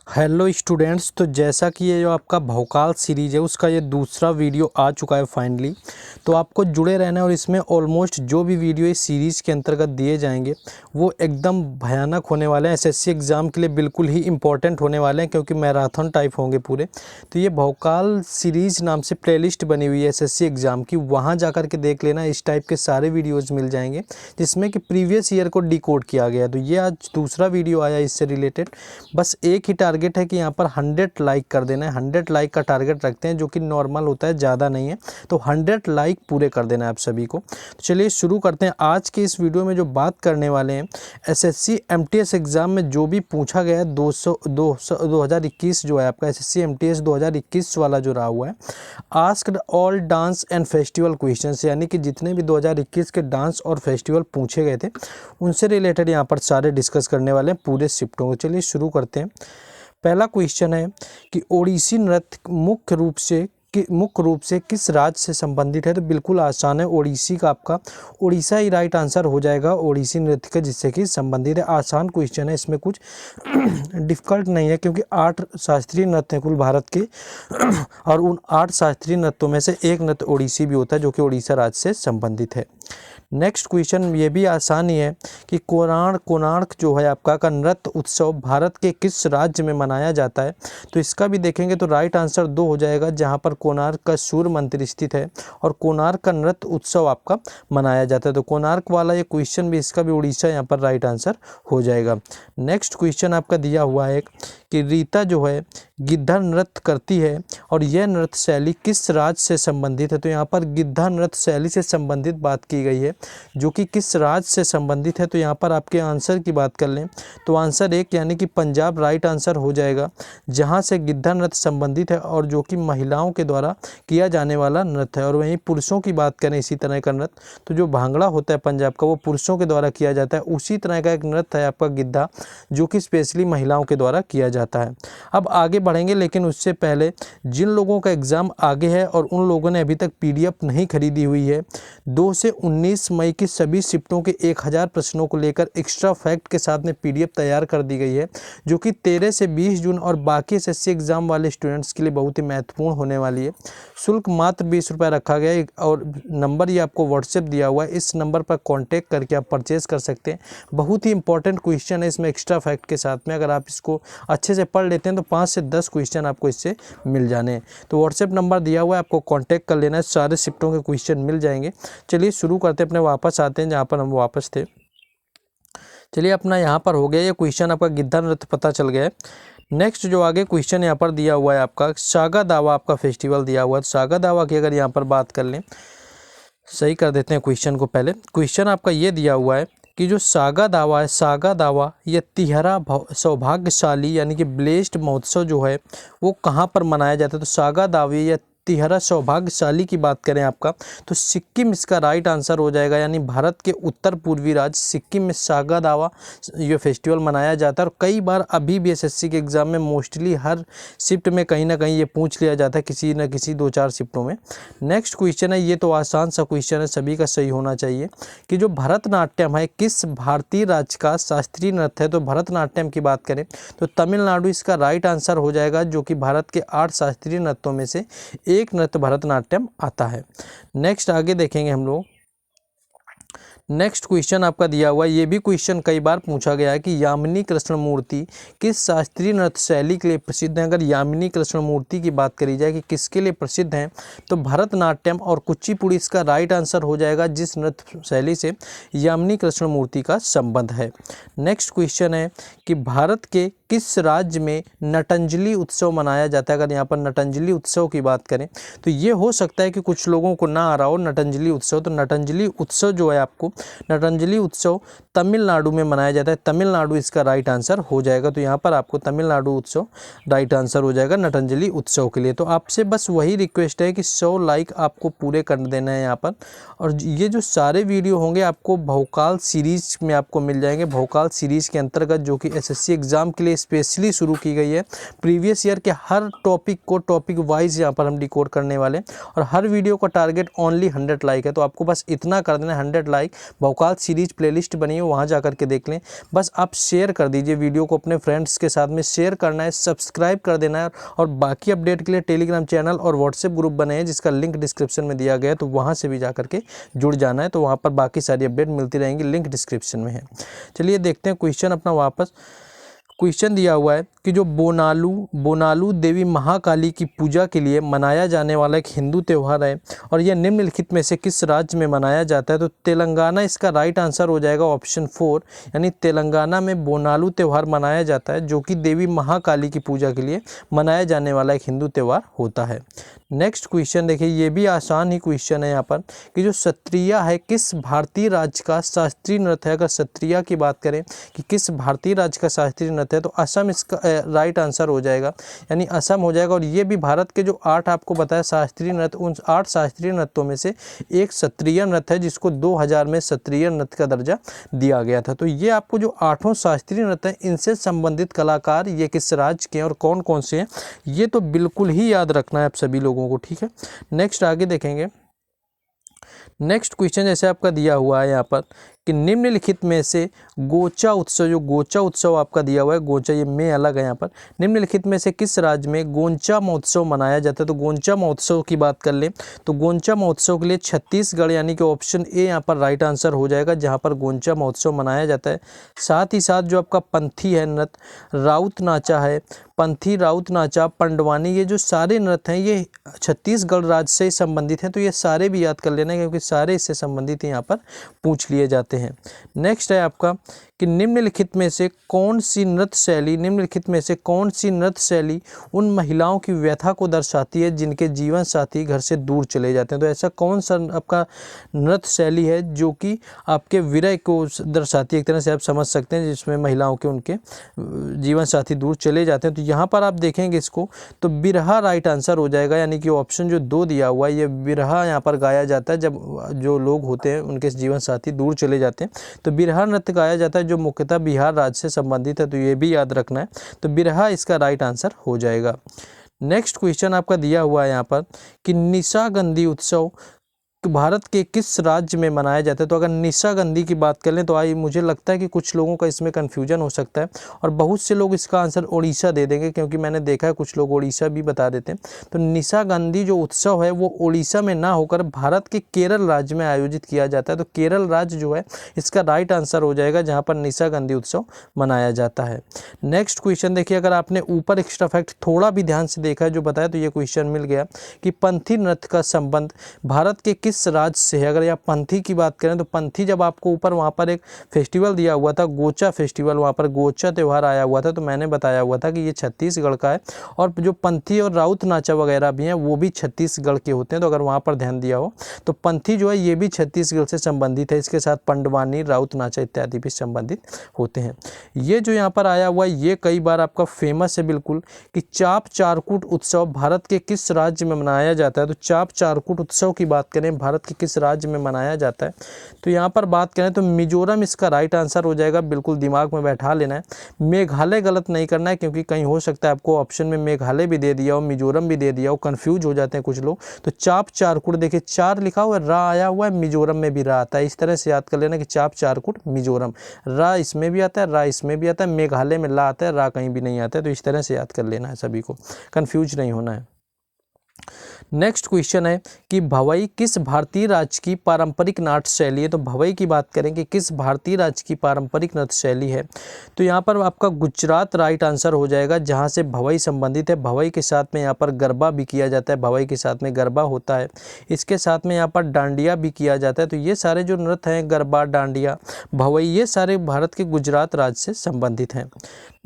Hello students, तो जैसा कि ये जो आपका भोकाल सीरीज़ है उसका ये दूसरा वीडियो आ चुका है फाइनली। तो आपको जुड़े रहना है और इसमें ऑलमोस्ट जो भी वीडियो इस सीरीज़ के अंतर्गत दिए जाएंगे वो एकदम भयानक होने वाले हैं। एसएससी एग्ज़ाम के लिए बिल्कुल ही इम्पोर्टेंट होने वाले हैं क्योंकि मैराथन टाइप होंगे पूरे। तो ये भोकाल सीरीज़ नाम से प्लेलिस्ट बनी हुई है एसएससी एग्ज़ाम की, वहाँ जा कर के देख लेना। इस टाइप के सारे वीडियोज़ मिल जाएंगे जिसमें कि प्रीवियस ईयर को डिकोड किया गया। तो ये आज दूसरा वीडियो आया इससे रिलेटेड। बस एक ही टारगेट है कि यहाँ पर 100 लाइक कर देना है। 100 लाइक का टारगेट रखते हैं जो कि नॉर्मल होता है, ज़्यादा नहीं है। तो 100 लाइक पूरे कर देना है आप सभी को। तो चलिए शुरू करते हैं। आज के इस वीडियो में जो बात करने वाले हैं, एसएससी एमटीएस एग्ज़ाम में जो भी पूछा गया है 2021 जो है आपका एसएससी एमटीएस 2021 वाला जो रहा हुआ है, asked all dance and festival questions, यानी कि जितने भी 2021 के डांस और फेस्टिवल पूछे गए थे उनसे रिलेटेड यहाँ पर सारे डिस्कस करने वाले हैं पूरे शिफ्टों को। चलिए शुरू करते हैं। पहला क्वेश्चन है कि ओडिसी नृत्य मुख्य रूप से किस राज्य से संबंधित है। तो बिल्कुल आसान है, ओडिसी का आपका उड़ीसा ही राइट आंसर हो जाएगा ओडिसी नृत्य का, जिससे कि संबंधित है। आसान क्वेश्चन है, इसमें कुछ डिफिकल्ट नहीं है क्योंकि 8 शास्त्रीय नृत्य हैं कुल भारत के और उन 8 शास्त्रीय नृत्यों में से एक नृत्य ओडिसी भी होता है जो कि उड़ीसा राज्य से संबंधित है। नेक्स्ट क्वेश्चन ये भी आसान ही है कि कोणार्क जो है आपका का नृत्य उत्सव भारत के किस राज्य में मनाया जाता है। तो इसका भी देखेंगे तो राइट आंसर 2 हो जाएगा, जहां पर कोणार्क का सूर्य मंदिर स्थित है और कोणार्क का नृत्य उत्सव आपका मनाया जाता है। तो कोणार्क वाला ये क्वेश्चन भी, इसका भी उड़ीसा यहाँ पर राइट आंसर हो जाएगा। नेक्स्ट क्वेश्चन आपका दिया हुआ है कि रीता जो है गिद्धा नृत्य करती है और यह नृत्य शैली किस राज्य से संबंधित है। तो यहाँ पर गिद्धा नृत्य शैली से संबंधित बात की गई है जो कि किस राज्य से संबंधित है। तो यहाँ पर आपके आंसर की बात कर लें तो आंसर 1 यानी कि पंजाब राइट आंसर हो जाएगा, जहाँ से गिद्धा नृत्य संबंधित है और जो कि महिलाओं के द्वारा किया जाने वाला नृत्य है। और वहीं पुरुषों की बात करें इसी तरह का नृत्य, तो जो भांगड़ा होता है पंजाब का वो पुरुषों के द्वारा किया जाता है। उसी तरह का एक नृत्य है आपका गिद्धा जो कि स्पेशली महिलाओं के द्वारा किया जाता है। अब आगे बढ़ेंगे, लेकिन उससे पहले जिन लोगों का एग्ज़ाम आगे है और उन लोगों ने अभी तक पीडीएफ नहीं खरीदी हुई है, 2 से 19 मई की सभी शिफ्टों के 1000 प्रश्नों को लेकर एक्स्ट्रा फैक्ट के साथ में पीडीएफ तैयार कर दी गई है जो कि 13 से 20 जून और बाकी एसएससी एग्ज़ाम वाले स्टूडेंट्स के लिए बहुत ही महत्वपूर्ण होने वाली है। शुल्क मात्र 20 रुपये रखा गया है और नंबर ये आपको व्हाट्सएप दिया हुआ है, इस नंबर पर कॉन्टैक्ट करके आप परचेज़ कर सकते हैं। बहुत ही इंपॉर्टेंट क्वेश्चन है इसमें एक्स्ट्रा फैक्ट के साथ में, अगर आप इसको अच्छे से पढ़ लेते हैं तो 5 से 10 क्वेश्चन आपको इससे मिल जाने हैं। तो व्हाट्सएप नंबर दिया हुआ है, आपको कांटेक्ट कर लेना है, सारे शिफ्टों के क्वेश्चन मिल जाएंगे। चलिए शुरू करते हैं, अपने वापस आते हैं जहाँ पर हम वापस थे। चलिए अपना यहाँ पर हो गया ये क्वेश्चन, आपका गिद्धा नृत्य पता चल गया है। नेक्स्ट जो आगे क्वेश्चन यहाँ पर दिया हुआ है आपका सागा दावा आपका फेस्टिवल दिया हुआ है। तो सागा दावा की अगर यहाँ पर बात कर लें, सही कर देते हैं क्वेश्चन को। पहले क्वेश्चन आपका ये दिया हुआ है कि जो सागा दावा है, सागा दावा ये तिहरा सौभाग्यशाली यानी कि ब्लेस्ड महोत्सव जो है वो कहाँ पर मनाया जाता है। तो सागा दावी या तिहरा सौभाग्यशाली की बात करें आपका तो सिक्किम इसका राइट आंसर हो जाएगा, यानी भारत के उत्तर पूर्वी राज्य सिक्किम में सागा दावा ये फेस्टिवल मनाया जाता है। और कई बार अभी भी एसएससी के एग्ज़ाम में मोस्टली हर शिफ्ट में कहीं ना कहीं ये पूछ लिया जाता है किसी न किसी 2-4 शिफ्टों में। नेक्स्ट क्वेश्चन है, ये तो आसान सा क्वेश्चन है, सभी का सही होना चाहिए कि जो भरतनाट्यम है किस भारतीय राज्य का शास्त्रीय नृत्य है। तो भरतनाट्यम की बात करें तो तमिलनाडु इसका राइट आंसर हो जाएगा, जो कि भारत के 8 शास्त्रीय नृत्यों में से एक नृत्य भरतनाट्यम आता है। नेक्स्ट आगे देखेंगे हम लोग। नेक्स्ट क्वेश्चन आपका दिया हुआ है, ये भी क्वेश्चन कई बार पूछा गया है कि यामिनी कृष्णमूर्ति किस शास्त्रीय नृत्य शैली के लिए प्रसिद्ध है। अगर यामिनी कृष्णमूर्ति की बात करी जाए कि किसके लिए प्रसिद्ध हैं तो भरतनाट्यम और कुचिपुड़ी इसका राइट आंसर हो जाएगा, जिस नृत्य शैली से यामिनी कृष्णमूर्ति का संबंध है। नेक्स्ट क्वेश्चन है कि भारत के किस राज्य में नटंजलि उत्सव मनाया जाता है। अगर यहाँ पर नटंजलि उत्सव की बात करें तो ये हो सकता है कि कुछ लोगों को ना आ रहा हो नटंजलि उत्सव। तो नटंजलि उत्सव जो है आपको नटंजलि उत्सव तमिलनाडु में मनाया जाता है, तमिलनाडु इसका राइट आंसर हो जाएगा। तो यहाँ पर आपको तमिलनाडु उत्सव राइट आंसर हो जाएगा नटंजलि उत्सव के लिए। तो आपसे बस वही रिक्वेस्ट है कि 100 लाइक आपको पूरे कर देना है यहाँ पर। और ये जो सारे वीडियो होंगे आपको भोकाल सीरीज में आपको मिल जाएंगे। भोकाल सीरीज के अंतर्गत जो कि एसएससी एग्जाम के लिए स्पेशली शुरू की गई है, प्रीवियस ईयर के हर टॉपिक को टॉपिक वाइज यहाँ पर हम डिकोड करने वाले हैं और हर वीडियो का टारगेट ओनली 100 लाइक है। तो आपको बस इतना कर देना है 100 लाइक, भौकाल सीरीज प्लेलिस्ट बनी है, वहाँ जा करके देख लें। बस आप शेयर कर दीजिए वीडियो को अपने फ्रेंड्स के साथ में, शेयर करना है, सब्सक्राइब कर देना है। और बाकी अपडेट के लिए टेलीग्राम चैनल और व्हाट्सएप ग्रुप बने हैं जिसका लिंक डिस्क्रिप्शन में दिया गया है, तो वहाँ से भी जा करके जुड़ जाना है। तो वहाँ पर बाकी सारी अपडेट मिलती रहेंगी, लिंक डिस्क्रिप्शन में है। चलिए देखते हैं क्वेश्चन अपना वापस। क्वेश्चन दिया हुआ है कि जो बोनालू देवी महाकाली की पूजा के लिए मनाया जाने वाला एक हिंदू त्यौहार है और यह निम्नलिखित में से किस राज्य में मनाया जाता है? तो तेलंगाना इसका राइट आंसर हो जाएगा, ऑप्शन 4, यानी तेलंगाना में बोनालू त्यौहार मनाया जाता है, जो कि देवी महाकाली की पूजा के लिए मनाया जाने वाला एक हिंदू त्यौहार होता है। नेक्स्ट क्वेश्चन देखिए, ये भी आसान ही क्वेश्चन है यहाँ पर कि जो सत्रिया है किस भारतीय राज्य का शास्त्रीय नृत्य है? अगर सत्रिया की बात करें कि किस भारतीय राज्य का शास्त्रीय नृत्य है, तो असम इसका राइट आंसर हो जाएगा, यानी असम हो जाएगा। और ये भी भारत के जो 8 आपको बताया शास्त्रीय नृत्य, उन 8 शास्त्रीय नृत्यों में से एक सत्रिय नृत्य है, जिसको 2000 में सत्रिय नृत्य का दर्जा दिया गया था। तो ये आपको जो 8 शास्त्रीय नृत्य हैं, इनसे संबंधित कलाकार ये किस राज्य के हैं और कौन कौन से हैं, ये तो बिल्कुल ही याद रखना है आप सभी लोगों को, ठीक है। नेक्स्ट आगे देखेंगे। नेक्स्ट क्वेश्चन जैसे आपका दिया हुआ है यहाँ पर कि निम्नलिखित में से गोचा उत्सव, जो गोचा उत्सव आपका दिया हुआ है, गोचा ये में अलग है यहाँ पर, निम्नलिखित में से किस राज्य में गोंचा महोत्सव मनाया जाता है? तो गोंचा महोत्सव की बात कर लें तो गोंचा महोत्सव के लिए छत्तीसगढ़, यानी कि ऑप्शन ए यहाँ पर राइट आंसर हो जाएगा, जहाँ पर गोंचा महोत्सव मनाया जाता है। साथ ही साथ जो आपका पंथी है नृत्य, राउत नाचा है, पंथी, राउत नाचा, पंडवानी, ये जो सारे नृत्य हैं ये छत्तीसगढ़ राज्य से संबंधित हैं। तो ये सारे भी याद कर लेना क्योंकि सारे इससे संबंधित यहाँ पर पूछ लिए जाते हैं। नेक्स्ट है आपका कि निम्नलिखित में से कौन सी नृत्य शैली उन महिलाओं की व्यथा को दर्शाती है जिनके जीवन साथी घर से दूर चले जाते हैं? तो ऐसा कौन सा आपका नृत्य शैली है जो कि आपके विरह को दर्शाती है, एक तरह से आप समझ सकते हैं, जिसमें महिलाओं के उनके जीवन साथी दूर चले जाते हैं? तो यहाँ पर आप देखेंगे इसको तो बिरहा राइट आंसर हो जाएगा, यानी कि ऑप्शन जो 2 दिया हुआ है, ये बिरहा यहाँ पर गाया जाता है जब जो लोग होते हैं उनके जीवन साथी दूर चले जाते हैं। तो बिरहा नृत्य गाया जाता है जो मुख्यतः बिहार राज्य से संबंधित है, तो ये भी याद रखना है। तो बिरहा इसका राइट आंसर हो जाएगा। नेक्स्ट क्वेश्चन आपका दिया हुआ है यहाँ पर कि निशागंधी उत्सव भारत के किस राज्य में मनाया जाता है? तो अगर निशागंधी की बात कर लें तो मुझे लगता है कि कुछ लोगों का इसमें कन्फ्यूजन हो सकता है और बहुत से लोग इसका आंसर उड़ीसा दे देंगे, क्योंकि मैंने देखा है कुछ लोग उड़ीसा भी बता देते हैं। तो निशागंधी जो उत्सव है वो उड़ीसा में ना होकर भारत के केरल राज्य में आयोजित किया जाता है। तो केरल राज्य जो है इसका राइट आंसर हो जाएगा, जहाँ पर निशागंधी उत्सव मनाया जाता है। नेक्स्ट क्वेश्चन देखिए, अगर आपने ऊपर एक्स्ट्रा फैक्ट थोड़ा भी ध्यान से देखा है जो बताया, तो ये क्वेश्चन मिल गया कि पंथी नृत्य का संबंध भारत के किस राज्य से है? अगर आप पंथी की बात करें तो पंथी, जब आपको ऊपर वहाँ पर एक फेस्टिवल दिया हुआ था, गोचा फेस्टिवल, वहाँ पर गोचा त्यौहार आया हुआ था, तो मैंने बताया हुआ था कि ये छत्तीसगढ़ का है। और जो पंथी और राउत नाचा वगैरह भी हैं वो भी छत्तीसगढ़ के होते हैं। तो अगर वहाँ पर ध्यान दिया हो तो पंथी जो है ये भी छत्तीसगढ़ से संबंधित है, इसके साथ पंडवानी, राउत नाचा इत्यादि भी संबंधित होते हैं। ये जो यहाँ पर आया हुआ है ये कई बार आपका फेमस है बिल्कुल, कि चाप चारकूट उत्सव भारत के किस राज्य में मनाया जाता है? तो चाप चारकूट उत्सव की बात करें भारत के किस राज्य में मनाया जाता है? तो यहाँ पर बात करें तो मिजोरम इसका राइट आंसर हो जाएगा, बिल्कुल दिमाग में बैठा लेना है। मेघालय गलत नहीं करना है, क्योंकि कहीं हो सकता है आपको ऑप्शन में मेघालय भी दे दिया हो, मिजोरम भी दे दिया हो, कंफ्यूज हो जाते हैं कुछ लोग। तो चाप चारकुट देखिए, 4 लिखा हुआ है, रा आया हुआ है, मिजोरम में भी रा आता है। इस तरह से याद कर लेना कि चाप चारकुट मिजोरम, रा इसमें भी आता है, रा इसमें भी आता है, मेघालय में ला आता है, रा कहीं भी नहीं आता है। तो इस तरह से याद कर लेना है, सभी को कंफ्यूज नहीं होना है। नेक्स्ट क्वेश्चन है कि भवई किस भारतीय राज्य की पारंपरिक नाट्य शैली है? तो भवई की बात करें कि किस भारतीय राज्य की पारंपरिक नृत्य शैली है, तो यहाँ पर आपका गुजरात राइट आंसर हो जाएगा, जहाँ से भवई संबंधित है। भवई के साथ में यहाँ पर गरबा भी किया जाता है, भवई के साथ में गरबा होता है, इसके साथ में यहाँ पर डांडिया भी किया जाता है। तो ये सारे जो नृत्य हैं, गरबा, डांडिया, भवई, ये सारे भारत के गुजरात राज्य से संबंधित हैं।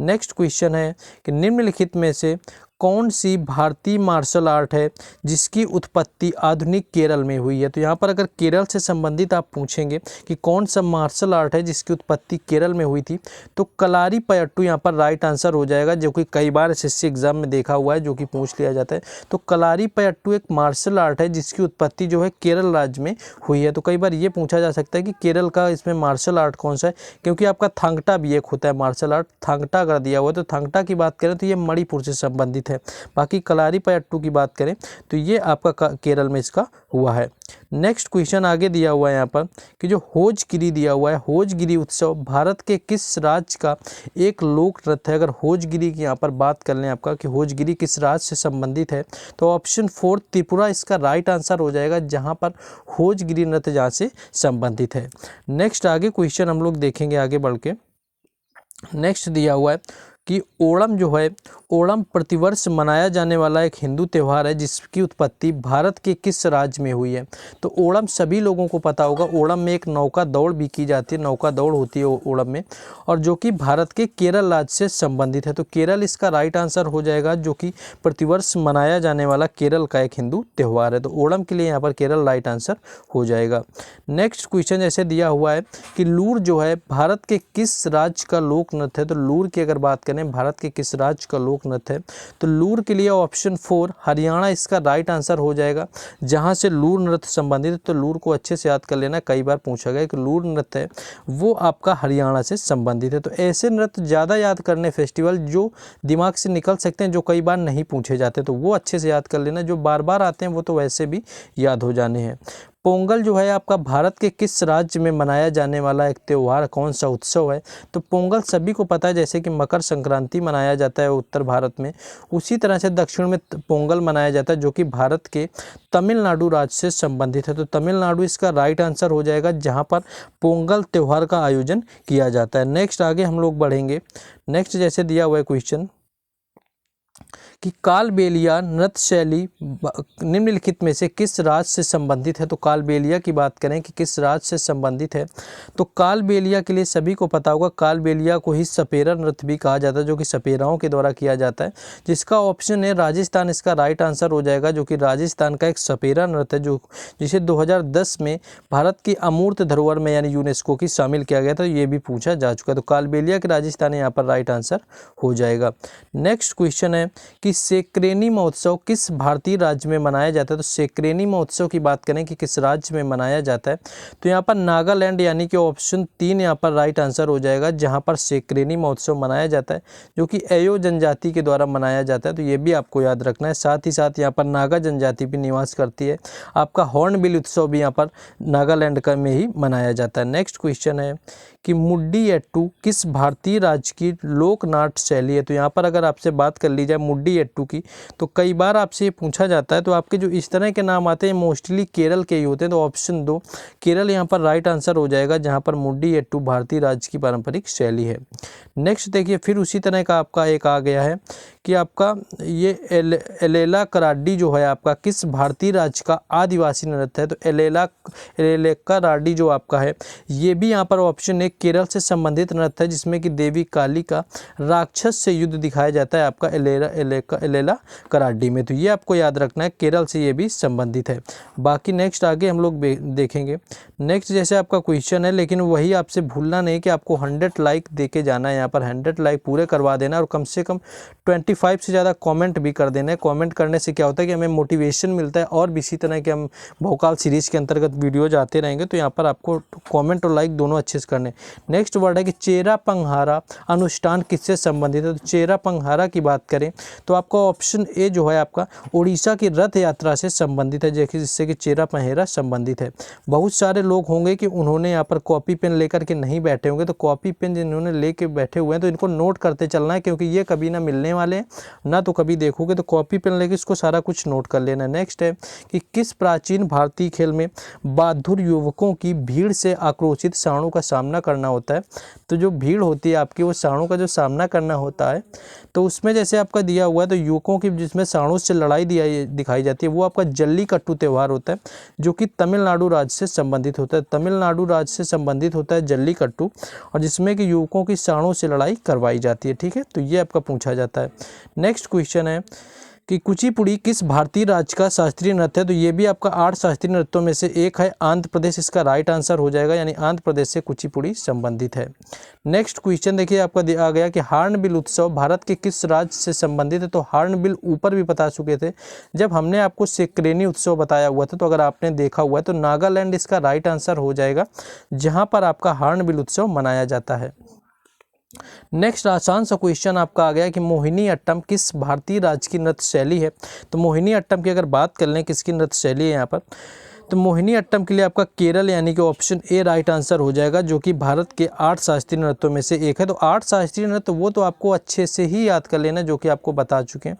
नेक्स्ट क्वेश्चन है कि निम्नलिखित में से कौन सी भारतीय मार्शल आर्ट है जिसकी उत्पत्ति आधुनिक केरल में हुई है? तो यहाँ पर अगर केरल से संबंधित आप पूछेंगे कि कौन सा मार्शल आर्ट है जिसकी उत्पत्ति केरल में हुई थी, तो कलारीपयट्टू यहाँ पर राइट आंसर हो जाएगा, जो कि कई बार एसएससी एग्जाम में देखा हुआ है, जो कि पूछ लिया जाता है। तो कलारीपयट्टू एक मार्शल आर्ट है जिसकी उत्पत्ति जो है केरल राज्य में हुई है। तो कई बार ये पूछा जा सकता है कि केरल का इसमें मार्शल आर्ट कौन सा है, क्योंकि आपका थांगटा भी एक होता है मार्शल आर्ट, थांगटा अगर दिया हुआ है तो थांगटा की बात करें तो ये मणिपुर से संबंधित है। संबंधित है। बाकी कलारीपयट्टू की बात करें तो ये आपका केरल में इसका हुआ है। नेक्स्ट क्वेश्चन आगे दिया हुआ है यहाँ पर कि जो होजगिरी दिया हुआ है, होजगिरी उत्सव भारत के किस राज्य का एक लोक नृत्य है। अगर होजगिरी की यहाँ पर बात कर लें आपका कि होजगिरी किस राज्य से संबंधित है तो ऑप्शन 4 त्रिपुरा इसका राइट आंसर हो जाएगा, जहाँ पर होजगिरी नृत्य जहाँ से संबंधित है। नेक्स्ट आगे क्वेश्चन हम लोग देखेंगे आगे बढ़ के। नेक्स्ट दिया हुआ है कि ओणम जो है, ओणम प्रतिवर्ष मनाया जाने वाला एक हिंदू त्यौहार है जिसकी उत्पत्ति भारत के किस राज्य में हुई है। तो ओणम सभी लोगों को पता होगा, ओणम में एक नौका दौड़ भी की जाती है, नौका दौड़ होती है ओणम में, और जो कि भारत के केरल राज्य से संबंधित है। तो केरल इसका राइट आंसर हो जाएगा, जो कि प्रतिवर्ष मनाया जाने वाला केरल का एक हिंदू त्यौहार है। तो ओणम के लिए यहाँ पर केरल राइट आंसर हो जाएगा। नेक्स्ट क्वेश्चन जैसे दिया हुआ है कि लूर जो है भारत के किस राज्य का लोक नृत्य है। तो लूर की अगर बात करें भारत के किस राज्य का लोक नृत्य है तो लूर के लिए ऑप्शन 4 हरियाणा इसका राइट आंसर हो जाएगा, जहां से लूर नृत्य संबंधित है। तो लूर को अच्छे से याद कर लेना, कई बार पूछा गया कि लूर नृत्य है वो आपका हरियाणा से संबंधित है। तो ऐसे नृत्य ज़्यादा याद करने फेस्टिवल जो दिमाग से निकल सकते हैं, जो कई बार नहीं पूछे जाते, तो वो अच्छे से याद कर लेना। जो बार बार आते हैं वो तो वैसे भी याद हो जाने हैं। पोंगल जो है आपका भारत के किस राज्य में मनाया जाने वाला एक त्यौहार, कौन सा उत्सव है। तो पोंगल सभी को पता है, जैसे कि मकर संक्रांति मनाया जाता है उत्तर भारत में, उसी तरह से दक्षिण में पोंगल मनाया जाता है जो कि भारत के तमिलनाडु राज्य से संबंधित है। तो तमिलनाडु इसका राइट आंसर हो जाएगा, जहाँ पर पोंगल त्यौहार का आयोजन किया जाता है। नेक्स्ट आगे हम लोग बढ़ेंगे। नेक्स्ट जैसे दिया हुआ है क्वेश्चन कि कालबेलिया नृत्य शैली निम्नलिखित में से किस राज्य से संबंधित है। तो कालबेलिया की बात करें कि किस राज्य से संबंधित है तो कालबेलिया के लिए सभी को पता होगा, कालबेलिया को ही सपेरा नृत्य भी कहा जाता है, जो कि सपेराओं के द्वारा किया जाता है, जिसका ऑप्शन है राजस्थान इसका राइट आंसर हो जाएगा, जो कि राजस्थान का एक सपेरा नृत्य है जो जिसे 2010 में भारत की अमूर्त धरोहर में यानी यूनेस्को की शामिल किया गया था। ये भी पूछा जा चुका है। तो कालबेलिया के राजस्थान यहाँ पर राइट आंसर हो जाएगा। नेक्स्ट क्वेश्चन है कि सेक्रेनी महोत्सव किस भारतीय राज्य में मनाया जाता है। तो सेक्रेनी महोत्सव की बात करें कि किस राज्य में मनाया जाता है तो यहाँ पर नागालैंड यानी कि ऑप्शन 3 यहाँ पर राइट आंसर हो जाएगा, जहाँ पर सेक्रेनी महोत्सव मनाया जाता है जो कि एयो जनजाति के द्वारा मनाया जाता है। तो ये भी आपको याद रखना है। साथ ही साथ यहाँ पर नागा जनजाति भी निवास करती है। आपका हॉर्नबिल उत्सव भी यहाँ पर नागालैंड का में ही मनाया जाता है। नेक्स्ट क्वेश्चन है कि मुड्डीयट्टू किस भारतीय राज्य की लोक नाट्य शैली है। तो यहाँ पर अगर आपसे बात कर ली जाए मुड्डीयट्टू की तो कई बार आपसे ये पूछा जाता है। तो आपके जो इस तरह के नाम आते हैं मोस्टली केरल के ही होते हैं। तो ऑप्शन 2 केरल यहाँ पर राइट आंसर हो जाएगा, जहाँ पर मुड्डीयट्टू भारतीय राज्य की पारंपरिक शैली है। नेक्स्ट देखिए फिर उसी तरह का आपका एक आ गया है कि आपका ये एलेला कराड्डी जो है आपका किस भारतीय राज्य का आदिवासी नृत्य है। तो एलेला कराड्डी जो आपका है ये भी यहाँ पर ऑप्शन 1 केरल से संबंधित नृत्य है, जिसमें कि देवी काली का राक्षस से युद्ध दिखाया जाता है आपका एलेला कराड्डी में। तो ये आपको याद रखना है, केरल से ये भी संबंधित है। बाकी नेक्स्ट आगे हम लोग देखेंगे। नेक्स्ट जैसे आपका क्वेश्चन है, लेकिन वही आपसे भूलना नहीं कि आपको 100 लाइक देके जाना है। यहाँ पर 100 लाइक पूरे करवा देना और कम से कम 25 से ज़्यादा कमेंट भी कर देना है। कमेंट करने से क्या होता है कि हमें मोटिवेशन मिलता है और भी इसी तरह के हम भोकाल सीरीज़ के अंतर्गत वीडियोज आते रहेंगे। तो यहाँ पर आपको कमेंट और लाइक दोनों अच्छे से करने। नेक्स्ट वर्ड है कि चेरा पंहारा अनुष्ठान किससे संबंधित है। तो चेरा पंहारा की बात करें तो आपका ऑप्शन ए जो है आपका उड़ीसा की रथ यात्रा से संबंधित है, जिससे कि चेरा पंहेरा संबंधित है। बहुत सारे लोग होंगे कि उन्होंने यहाँ पर कॉपी पेन लेकर के नहीं बैठे होंगे। तो कॉपी पेन जिन्होंने लेके बैठे हुए हैं तो इनको नोट करते चलना है, क्योंकि ये कभी ना मिलने वाले हैं ना तो कभी देखोगे। तो कॉपी पेन लेके इसको सारा कुछ नोट कर लेना। नेक्स्ट है कि किस प्राचीन भारतीय खेल में बहादुर युवकों की भीड़ से आक्रोशित साणों का सामना करना होता है। तो जो भीड़ होती है आपकी वो साणों का जो सामना करना होता है, तो उसमें जैसे आपका दिया हुआ है तो युवकों की जिसमें साणों से लड़ाई दिखाई जाती है वो आपका जल्लीकट्टू त्यौहार होता है, जो कि तमिलनाडु राज्य से संबंधित होता है। तमिलनाडु राज्य से संबंधित होता है जल्लीकट्टू, और जिसमें कि युवकों की साणों से लड़ाई करवाई जाती है। ठीक है, तो ये आपका पूछा जाता है। नेक्स्ट क्वेश्चन है कि कुचिपुड़ी किस भारतीय राज्य का शास्त्रीय नृत्य है। तो ये भी आपका 8 शास्त्रीय नृत्यों में से एक है। आंध्र प्रदेश इसका राइट आंसर हो जाएगा, यानी आंध्र प्रदेश से कुचिपुड़ी संबंधित है। नेक्स्ट क्वेश्चन देखिए आपका आ गया कि हॉर्नबिल उत्सव भारत के किस राज्य से संबंधित है। तो हॉर्नबिल ऊपर भी बता चुके थे जब हमने आपको सेक्रेनी उत्सव बताया हुआ था। तो अगर आपने देखा हुआ है तो नागालैंड इसका राइट आंसर हो जाएगा, जहाँ पर आपका हॉर्नबिल उत्सव मनाया जाता है। नेक्स्ट आसान सा क्वेश्चन आपका आ गया कि मोहिनी अट्टम किस भारतीय राज्य की नृत्य शैली है। तो मोहिनी अट्टम की अगर बात कर लें किसकी नृत्य शैली है यहाँ पर, तो मोहिनी अट्टम के लिए आपका केरल यानी कि ऑप्शन ए राइट आंसर हो जाएगा, जो कि भारत के 8 शास्त्रीय नृत्यों में से एक है। तो 8 शास्त्रीय नृत्य वो तो आपको अच्छे से ही याद कर लेना, जो कि आपको बता चुके हैं।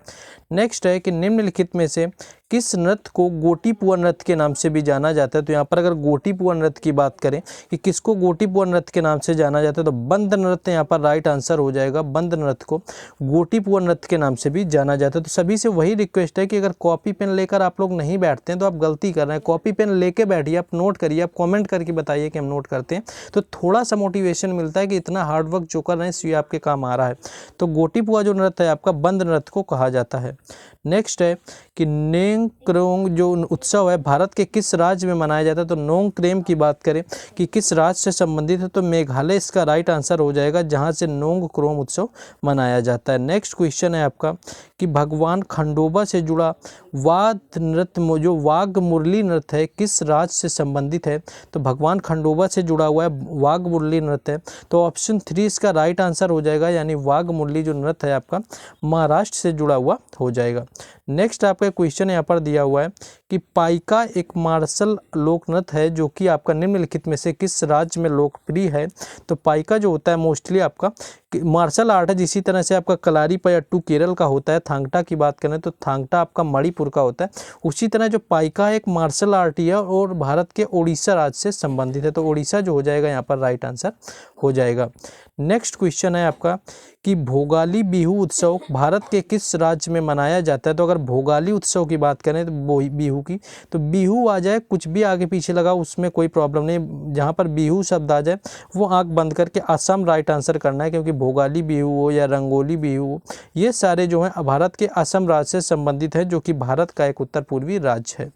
नेक्स्ट है कि निम्नलिखित में से किस नृत्य को गोटीपुआ नृत्य के नाम से भी जाना जाता है। तो यहाँ पर अगर गोटीपुआ नृत्य की बात करें कि किसको गोटीपुआ नृत्य के नाम से जाना जाता है, तो बंद नृत्य यहाँ पर राइट आंसर हो जाएगा। बंद नृत्य को गोटीपुआ नृत्य के नाम से भी जाना जाता है। तो सभी से वही रिक्वेस्ट है कि अगर कॉपी पेन लेकर आप लोग नहीं बैठते हैं तो आप गलती कर रहे हैं। कॉपी पेन लेके बैठिए, आप नोट करिए, आप कॉमेंट करके बताइए कि हम नोट करते हैं, तो थोड़ा सा मोटिवेशन मिलता है कि इतना हार्डवर्क जो कर रहे हैं ये आपके काम आ रहा है। तो गोटीपुआ जो नृत्य है आपका बंद नृत्य को कहा जाता है। नेक्स्ट है कि नोंगक्रेम जो उत्सव है भारत के किस राज्य में मनाया जाता है। तो नोंगक्रेम की बात करें कि किस राज्य से संबंधित है, तो मेघालय इसका राइट आंसर हो जाएगा, जहां से नोंगक्रेम उत्सव मनाया जाता है। नेक्स्ट क्वेश्चन है आपका कि भगवान खंडोबा से जुड़ा वाद्य नृत्य जो वाघ मुरली नृत्य है किस राज्य से संबंधित है। तो भगवान खंडोबा से जुड़ा हुआ है वाघ मुरली नृत्य है, तो ऑप्शन 3 इसका राइट आंसर हो जाएगा, यानी वाघ मुरली जो नृत्य है आपका महाराष्ट्र से जुड़ा हुआ हो जाएगा। नेक्स्ट आपका क्वेश्चन यहाँ पर दिया हुआ है कि पाइका एक मार्शल लोक नृत्य है जो कि आपका निम्नलिखित में से किस राज्य में लोकप्रिय है। तो पाइका जो होता है मोस्टली आपका मार्शल आर्ट है, जिसी तरह से आपका कलारीपयट्टू केरल का होता है, थांगटा की बात करें तो थांगटा आपका मणिपुर का होता है, उसी तरह जो पाइका एक मार्शल आर्ट ही है और भारत के उड़ीसा राज्य से संबंधित है। तो उड़ीसा जो हो जाएगा यहाँ पर राइट आंसर हो जाएगा। नेक्स्ट क्वेश्चन है आपका कि भोगाली बिहू उत्सव भारत के किस राज्य में मनाया जाता है। तो अगर भोगाली उत्सव की बात करें तो बिहू की, तो बिहू आ जाए, कुछ भी आगे पीछे लगा उसमें कोई प्रॉब्लम नहीं, जहाँ पर बिहू शब्द आ जाए वो आंख बंद करके असम राइट आंसर करना है, क्योंकि भोगाली बिहू हो या रंगोली बिहू हो ये सारे जो हैं भारत के असम राज्य से संबंधित है, जो कि भारत का एक उत्तर पूर्वी राज्य है।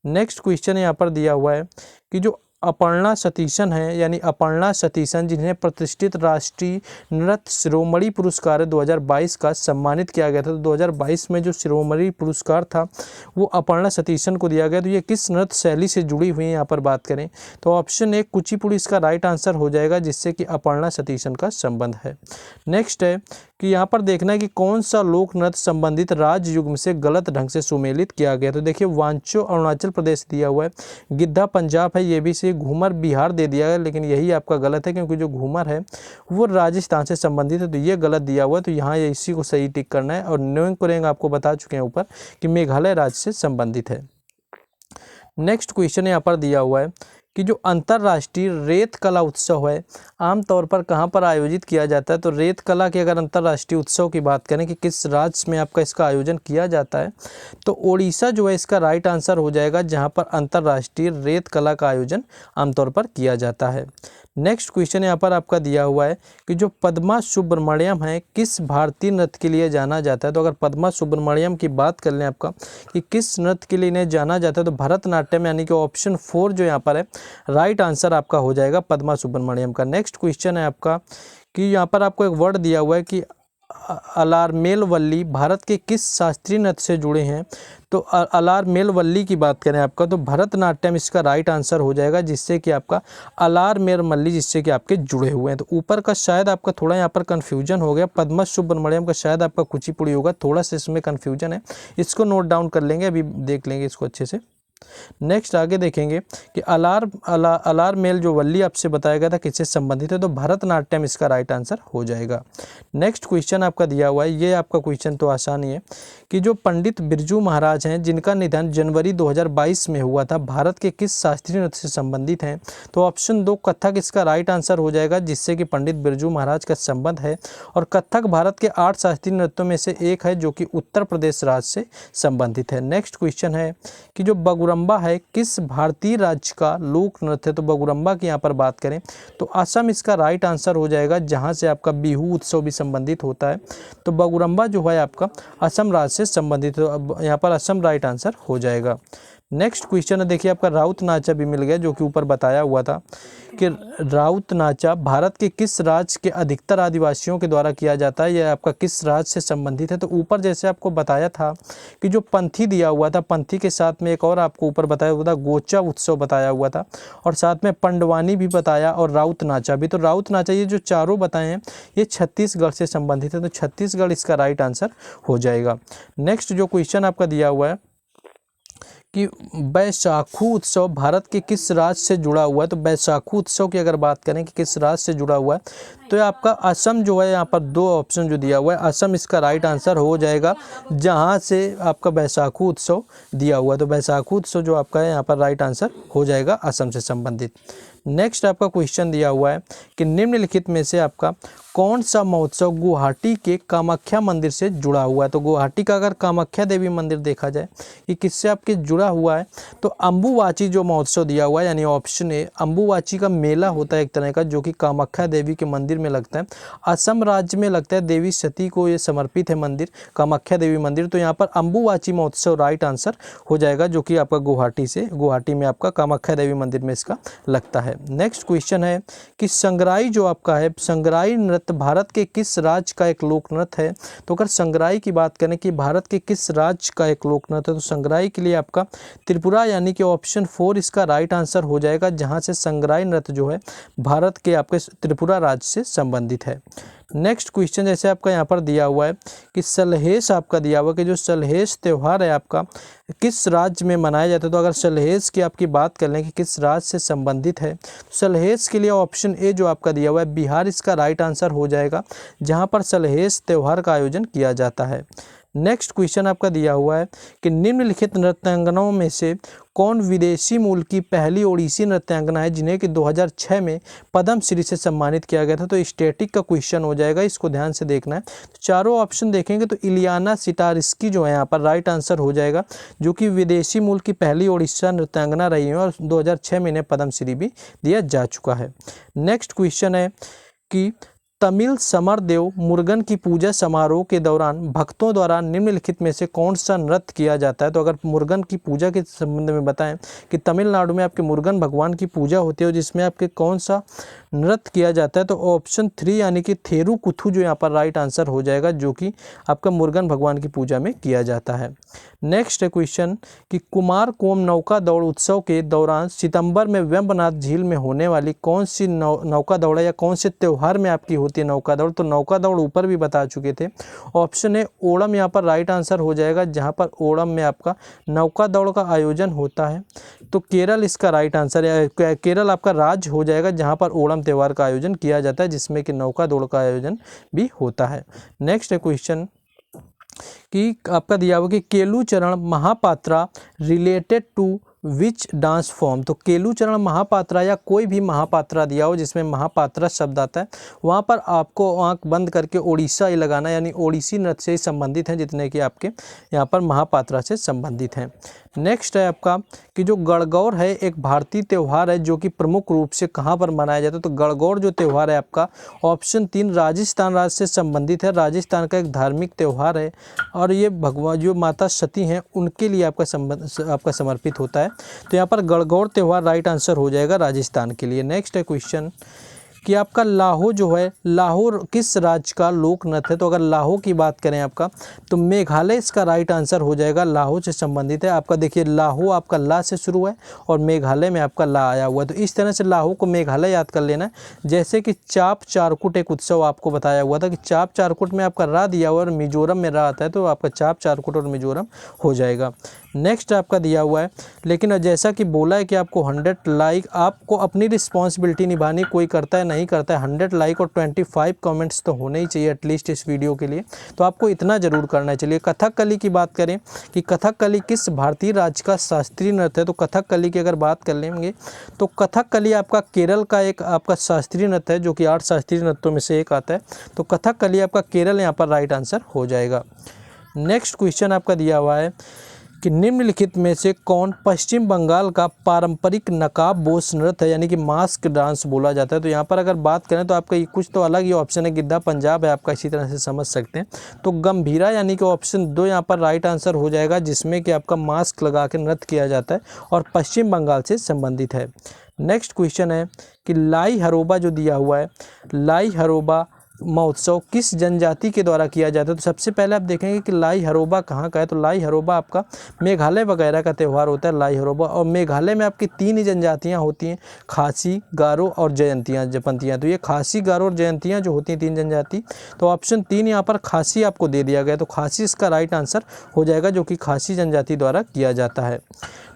नेक्स्ट क्वेश्चन यहाँ पर दिया हुआ है कि जो अपर्णा सतीशन है, यानी अपर्णा सतीशन जिन्हें प्रतिष्ठित राष्ट्रीय नृत्य शिरोमणि पुरस्कार 2022 का सम्मानित किया गया था। तो 2022 में जो शिरोमणि पुरस्कार था वो अपर्णा सतीशन को दिया गया। तो ये किस नृत्य शैली से जुड़ी हुई है यहाँ पर बात करें तो ऑप्शन 1 कुचिपुड़ी इसका राइट आंसर हो जाएगा, जिससे कि अपर्णा सतीशन का संबंध है। नेक्स्ट है कि यहाँ पर देखना है कि कौन सा लोक नृत्य संबंधित राज्य युग्म से गलत ढंग से सुमेलित किया गया। तो देखिए वांचो अरुणाचल प्रदेश दिया हुआ है, गिद्धा पंजाब है, ये भी से घूमर बिहार दे दिया है, लेकिन यही आपका गलत है क्योंकि जो घूमर है वो राजस्थान से संबंधित है, तो ये गलत दिया हुआ है। तो यहाँ इसी को सही टिक करना है। और नोंगक्रेम आपको बता चुके हैं ऊपर कि मेघालय राज्य से संबंधित है। नेक्स्ट क्वेश्चन यहाँ पर दिया हुआ है कि जो अंतर्राष्ट्रीय रेत कला उत्सव है आमतौर पर कहाँ पर आयोजित किया जाता है। तो रेत कला के अगर अंतर्राष्ट्रीय उत्सव की बात करें कि किस राज्य में आपका इसका आयोजन किया जाता है, तो ओडिशा जो है इसका राइट आंसर हो जाएगा, जहाँ पर अंतर्राष्ट्रीय रेत कला का आयोजन आमतौर पर किया जाता है। नेक्स्ट क्वेश्चन यहाँ पर आपका दिया हुआ है कि जो पद्मा सुब्रमण्यम है किस भारतीय नृत्य के लिए जाना जाता है। तो अगर पद्मा सुब्रमण्यम की बात कर लें आपका कि किस नृत्य के लिए इन्हें जाना जाता है, तो भरतनाट्यम यानी कि ऑप्शन 4 जो यहाँ पर है राइट आंसर आपका हो जाएगा पद्मा सुब्रमण्यम का। नेक्स्ट क्वेश्चन है आपका कि यहाँ पर आपको एक वर्ड दिया हुआ है कि अलारमेल वल्ली भारत के किस शास्त्रीय नृत्य से जुड़े हैं। तो अलारमेल वल्ली की बात करें आपका तो भरतनाट्यम इसका राइट आंसर हो जाएगा, जिससे कि आपका अलारमेल मल्ली जिससे कि आपके जुड़े हुए हैं। तो ऊपर का शायद आपका थोड़ा यहाँ पर कन्फ्यूजन हो गया, पद्मा सुब्रमण्यम का शायद आपका कुचिपुड़ी होगा, थोड़ा सा इसमें कन्फ्यूजन है, इसको नोट डाउन कर लेंगे, अभी देख लेंगे इसको अच्छे से। नेक्स्ट आगे देखेंगे कि अलारमेल जो वल्ली आपसे बताया गया था किससे संबंधित है, तो भरतनाट्यम इसका राइट आंसर हो जाएगा। नेक्स्ट क्वेश्चन आपका दिया हुआ है, ये आपका क्वेश्चन तो आसान ही है कि जो पंडित बिरजू महाराज हैं जिनका निधन जनवरी 2022 में हुआ था, भारत के किस शास्त्रीय नृत्य से संबंधित हैं। तो ऑप्शन 2 कथक इसका राइट आंसर हो जाएगा, जिससे कि पंडित बिरजू महाराज का संबंध है। और कथक भारत के 8 शास्त्रीय नृत्यों में से एक है, जो कि उत्तर प्रदेश राज्य से संबंधित है। नेक्स्ट क्वेश्चन है कि जो बगुरम्बा है किस भारतीय राज्य का लोक नृत्य है। तो बगुरम्बा की यहाँ पर बात करें तो असम इसका राइट आंसर हो जाएगा, जहाँ से आपका बिहू उत्सव भी संबंधित होता है। तो बगुरम्बा जो है आपका असम राज्य से संबंधित है, अब यहाँ पर असम राइट आंसर हो जाएगा। नेक्स्ट क्वेश्चन है, देखिए आपका राउत नाचा भी मिल गया, जो कि ऊपर बताया हुआ था कि राउत नाचा भारत के किस राज्य के अधिकतर आदिवासियों के द्वारा किया जाता है, यह आपका किस राज्य से संबंधित है। तो ऊपर जैसे आपको बताया था कि जो पंथी दिया हुआ था, पंथी के साथ में एक और आपको ऊपर बताया हुआ था गोचा उत्सव बताया हुआ था, और साथ में पंडवानी भी बताया और राउत नाचा भी। तो राउत नाचा ये जो चारों बताए हैं ये छत्तीसगढ़ से संबंधित है, तो छत्तीसगढ़ इसका राइट आंसर हो जाएगा। नेक्स्ट जो क्वेश्चन आपका दिया हुआ है कि बैसाखू उत्सव भारत के किस राज्य से जुड़ा हुआ है। तो बैसाखू उत्सव की अगर बात करें कि किस राज्य से जुड़ा हुआ है, तो ये आपका असम जो है, यहाँ पर दो ऑप्शन जो दिया हुआ है, असम इसका राइट आंसर हो जाएगा, जहाँ से आपका बैसाखू उत्सव दिया हुआ है। तो बैसाखू उत्सव जो आपका है यहाँ पर राइट आंसर हो जाएगा, असम से संबंधित। नेक्स्ट आपका क्वेश्चन दिया हुआ है कि निम्नलिखित में से आपका कौन सा महोत्सव गुवाहाटी के कामाख्या मंदिर से जुड़ा हुआ है। तो गुवाहाटी का अगर कामाख्या देवी मंदिर देखा जाए कि किससे आपके जुड़ा हुआ है, तो अम्बुवाची जो महोत्सव दिया हुआ है, यानी ऑप्शन ए अम्बुवाची का मेला होता है एक तरह का, जो कि कामाख्या देवी के मंदिर में लगता है। असम राज्य में लगता है, देवी सती को ये समर्पित है मंदिर, कामाख्या देवी मंदिर। तो यहाँ पर अम्बुवाची महोत्सव राइट आंसर हो जाएगा, जो कि आपका गुवाहाटी में आपका कामाख्या देवी मंदिर में इसका लगता है। नेक्स्ट क्वेश्चन है कि संगराई जो आपका है, संगराई नृत्य भारत के किस राज्य का एक लोक नृत्य है। तो अगर संगराई की बात करें कि भारत के किस राज्य का एक लोक नृत्य है, तो संगराई के लिए आपका त्रिपुरा यानी कि ऑप्शन 4 इसका राइट आंसर हो जाएगा, जहां से संगराई नृत्य जो है भारत के आपके त्रिपुरा राज्य से संबंधित है। नेक्स्ट क्वेश्चन जैसे आपका यहाँ पर दिया हुआ है कि सलहेस आपका दिया हुआ कि जो सलहेस त्यौहार है आपका किस राज्य में मनाया जाता है। तो अगर सलहेस की आपकी बात कर लें कि किस राज्य से संबंधित है, तो सलहेस के लिए ऑप्शन ए जो आपका दिया हुआ है बिहार इसका राइट आंसर हो जाएगा, जहाँ पर सलहेस त्यौहार का आयोजन किया जाता है। नेक्स्ट क्वेश्चन आपका दिया हुआ है कि निम्नलिखित नृत्यांगनाओं में से कौन विदेशी मूल की पहली ओडिसी नृत्यांगना है जिन्हें कि 2006 में पद्म श्री से सम्मानित किया गया था। तो स्टैटिक का क्वेश्चन हो जाएगा, इसको ध्यान से देखना है। तो चारों ऑप्शन देखेंगे तो इलियाना सिटारिस्की जो है यहाँ पर राइट आंसर हो जाएगा, जो कि विदेशी मूल की पहली ओडिशा नृत्यांगना रही है और 2006 में इन्हें पद्म श्री भी दिया जा चुका है। नेक्स्ट क्वेश्चन है कि तमिल समरदेव मुरुगन की पूजा समारोह के दौरान भक्तों द्वारा निम्नलिखित में से कौन सा नृत्य किया जाता है। तो अगर मुरुगन की पूजा के संबंध में बताएं कि तमिलनाडु में आपके मुरुगन भगवान की पूजा होती है, जिसमें आपके कौन सा नृत्य किया जाता है, तो ऑप्शन 3 यानी कि थेरुकुथु जो यहाँ पर राइट आंसर हो जाएगा, जो कि आपका मुरुगन भगवान की पूजा में किया जाता है। नेक्स्ट है क्वेश्चन कि कुमारकोम नौका दौड़ उत्सव के दौरान सितंबर में वेम्बनाथ झील में होने वाली कौन सी नौका दौड़ या कौन से त्यौहार में आपकी होती है नौका दौड़। तो नौका दौड़ ऊपर भी बता चुके थे, ऑप्शन है ओणम यहाँ पर राइट आंसर हो जाएगा, जहाँ पर ओणम में आपका नौका दौड़ का आयोजन होता है। तो केरल इसका राइट आंसर है, केरल आपका राज्य हो जाएगा जहाँ पर ओणम त्यौहार का आयोजन किया जाता है, जिसमें कि नौका दौड़ का आयोजन भी होता है। नेक्स्ट है क्वेश्चन कि आपका दिया हुआ कि Kelucharan Mahapatra related to which dance form. तो केलुचरण महापात्रा या कोई भी महापात्रा दिया हो जिसमें महापात्रा शब्द आता है, वहाँ पर आपको आंख बंद करके ओडिशा ही लगाना, यानी ओडिसी नृत्य से ही संबंधित हैं जितने कि आपके यहाँ पर महापात्रा से संबंधित हैं। नेक्स्ट है आपका कि जो गणगौर है एक भारतीय त्यौहार है जो कि प्रमुख रूप से कहाँ पर मनाया जाता है। तो गणगौर जो त्यौहार है आपका ऑप्शन 3 राजस्थान राज्य से संबंधित है, राजस्थान का एक धार्मिक त्यौहार है और ये भगवान जो माता सती हैं उनके लिए आपका समर्पित होता है। तो यहाँ पर गणगौर त्यौहार राइट आंसर हो जाएगा राजस्थान के लिए। नेक्स्ट है क्वेश्चन कि आपका लाहो जो है, लाहो किस राज्य का लोक नृत्य है। तो अगर लाहो की बात करें आपका, तो मेघालय इसका राइट आंसर हो जाएगा, लाहो से संबंधित है। आपका देखिए लाहो आपका ला से शुरू है और मेघालय में आपका ला आया हुआ है, तो इस तरह से लाहो को मेघालय याद कर लेना है। जैसे कि चाप चारकुट एक उत्सव आपको बताया हुआ था कि चाप चारकुट में आपका रा दिया हुआ और मिजोरम में रा आता है, तो आपका चाप चारकुट और मिजोरम हो जाएगा। नेक्स्ट आपका दिया हुआ है, लेकिन जैसा कि बोला है कि आपको 100 लाइक, आपको अपनी रिस्पॉन्सिबिलिटी निभानी, कोई करता है नहीं करता है, 100 लाइक और 25 कमेंट्स तो होने ही चाहिए एटलीस्ट इस वीडियो के लिए, तो आपको इतना ज़रूर करना चाहिए। कथकली की बात करें कि कथकली किस भारतीय राज्य का शास्त्रीय नृत्य है, तो कथकली की अगर बात कर लेंगे तो कथकली आपका केरल का एक आपका शास्त्रीय नृत्य है जो कि 8 शास्त्रीय नृत्यों में से एक आता है। तो कथकली आपका केरल यहाँ पर राइट आंसर हो जाएगा। नेक्स्ट क्वेश्चन आपका दिया हुआ है कि निम्नलिखित में से कौन पश्चिम बंगाल का पारंपरिक नकाबपोश नृत्य है, यानी कि मास्क डांस बोला जाता है। तो यहाँ पर अगर बात करें तो आपका ये कुछ तो अलग ही ऑप्शन है, गिद्धा पंजाब है आपका, इसी तरह से समझ सकते हैं। तो गंभीरा यानी कि ऑप्शन 2 यहाँ पर राइट आंसर हो जाएगा, जिसमें कि आपका मास्क लगा के नृत्य किया जाता है और पश्चिम बंगाल से संबंधित है। नेक्स्ट क्वेश्चन है कि लाई हरोबा जो दिया हुआ है, लाई हरोबा महोत्सव किस जनजाति के द्वारा किया जाता है। तो सबसे पहले आप देखेंगे कि लाई हरोबा कहाँ का है। तो लाई हरोबा आपका मेघालय वगैरह का त्यौहार होता है लाई हरोबा, और मेघालय में आपकी 3 ही जनजातियाँ होती हैं, खासी, गारो और जयंतियाँ। तो ये खासी, गारो और जयंतियाँ जो होती हैं 3 जनजाति, तो ऑप्शन 3 यहाँ पर खासी आपको दे दिया गया। तो खासी इसका राइट आंसर हो जाएगा, जो कि खासी जनजाति द्वारा किया जाता है।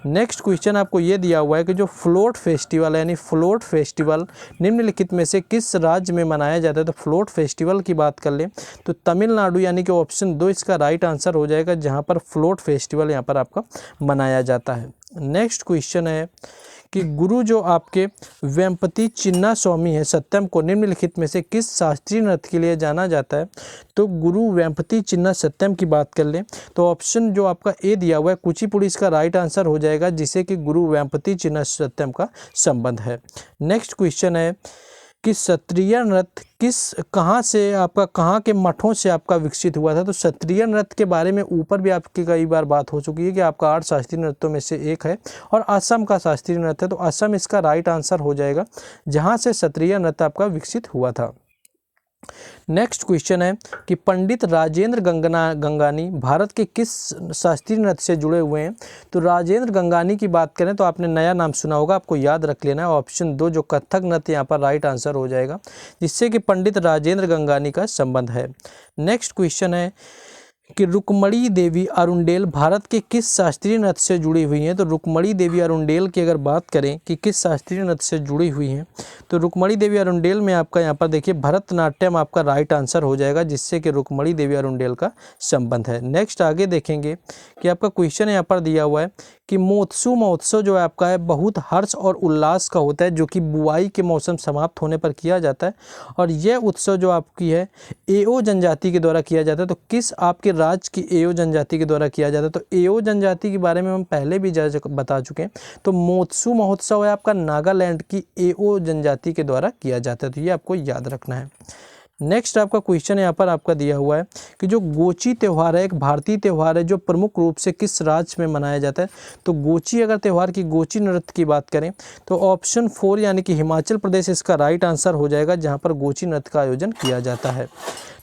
नेक्स्ट क्वेश्चन आपको ये दिया हुआ है कि जो फ्लोट फेस्टिवल है, यानी फ्लोट फेस्टिवल निम्नलिखित में से किस राज्य में मनाया जाता है। तो फ्लोट फेस्टिवल की बात कर लें तो तमिलनाडु, यानी कि ऑप्शन 2 इसका राइट आंसर हो जाएगा, जहां पर फ्लोट फेस्टिवल यहां पर आपका मनाया जाता है। नेक्स्ट क्वेश्चन है कि गुरु जो आपके वेम्पति चिन्ना स्वामी है सत्यम को निम्नलिखित में से किस शास्त्रीय नृत्य के लिए जाना जाता है। तो गुरु वेम्पति चिन्ना सत्यम की बात कर लें तो ऑप्शन जो आपका ए दिया हुआ है कुचिपुड़ी इसका राइट आंसर हो जाएगा, जिसे कि गुरु वेम्पति चिन्ना सत्यम का संबंध है। नेक्स्ट क्वेश्चन है कि क्षत्रिय नृत्य कहाँ से आपका, कहाँ के मठों से आपका विकसित हुआ था। तो क्षत्रिय नृत्य के बारे में ऊपर भी आपकी कई बार बात हो चुकी है कि आपका 8 शास्त्रीय नृत्यों में से एक है और असम का शास्त्रीय नृत्य है। तो असम इसका राइट आंसर हो जाएगा, जहाँ से क्षत्रिय नृत्य आपका विकसित हुआ था। नेक्स्ट क्वेश्चन है कि पंडित राजेंद्र गंगानी भारत के किस शास्त्रीय नृत्य से जुड़े हुए हैं। तो राजेंद्र गंगानी की बात करें तो आपने नया नाम सुना होगा, आपको याद रख लेना है। ऑप्शन 2 जो कथक नृत्य यहाँ पर राइट आंसर हो जाएगा, जिससे कि पंडित राजेंद्र गंगानी का संबंध है। नेक्स्ट क्वेश्चन है कि रुक्मणी देवी अरुंडेल भारत के किस शास्त्रीय नृत्य से जुड़ी हुई हैं। तो रुक्मणी देवी अरुंडेल की अगर बात करें कि किस शास्त्रीय नृत्य से जुड़ी हुई हैं, तो रुक्मणी देवी अरुंडेल में आपका यहाँ पर देखिए भरतनाट्यम आपका राइट आंसर हो जाएगा, जिससे कि रुक्मणी देवी अरुंडेल का संबंध है। नेक्स्ट आगे देखेंगे कि आपका क्वेश्चन यहाँ पर दिया हुआ है कि मोत्सु महोत्सव जो है आपका है बहुत हर्ष और उल्लास का होता है, जो कि बुआई के मौसम समाप्त होने पर किया जाता है, और यह उत्सव जो आपकी है एओ जनजाति के द्वारा किया जाता है। तो किस आपके राज्य की एओ जनजाति के द्वारा किया जाता है। तो एओ जनजाति के बारे में हम पहले भी बता चुके हैं। तो मोत्सु महोत्सव है आपका नागालैंड की एओ जनजाति के द्वारा किया जाता है, तो ये आपको याद रखना है। नेक्स्ट आपका क्वेश्चन यहाँ पर आपका दिया हुआ है कि जो गोची त्यौहार है एक भारतीय त्यौहार है जो प्रमुख रूप से किस राज्य में मनाया जाता है। तो गोची अगर त्यौहार की गोची नृत्य की बात करें तो ऑप्शन 4 यानी कि हिमाचल प्रदेश इसका राइट आंसर हो जाएगा, जहाँ पर गोची नृत्य का आयोजन किया जाता है।